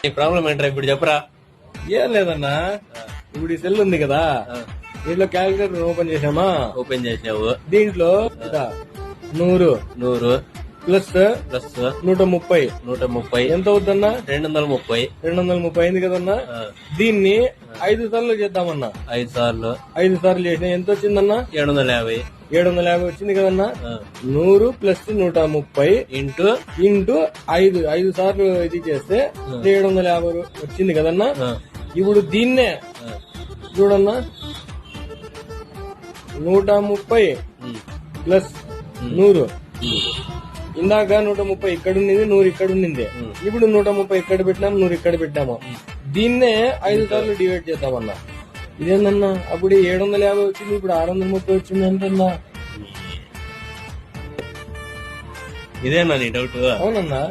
నీ ప్రాబ్లం ఏంట్రా ఇప్పుడు చెప్పరా? ఏం లేదన్నా, ఇప్పుడు ఈ సెల్ ఉంది కదా, దీంట్లో క్యాలిక్యులేటర్ ఓపెన్ చేసామా? ఓపెన్ చేసావు. దీంట్లో 100 ప్లస్ 130 ఎంత అవుద్దన్నా? 230. 230 అయింది కదన్నా. దీన్ని 5 సార్లు చేద్దామన్నా. 5 సార్లు 5 సార్లు చేసినా ఎంత వచ్చిందన్నా? 750. 750 వచ్చింది కదన్నా. 100 ప్లస్ 130 ఇంటూ 5 సార్లు ఇది చేస్తే 750 వచ్చింది కదన్నా. ఇప్పుడు దీన్నే చూడన్నా, 130 ప్లస్ 100. ఇందాక 130 ఇక్కడ ఉండింది, 100 ఇక్కడ ఉండింది. ఇప్పుడు 130 ఇక్కడ పెట్టినాము, 100 ఇక్కడ పెట్టాము. దీన్నే 5 సార్లు డివైడ్ చేద్దామన్నా. ఇదేందన్నా, అప్పుడు 750 వచ్చింది, ఇప్పుడు 630 వచ్చింది అంటన్నా. ఇదేనా నీ డౌట్? అవునన్నా.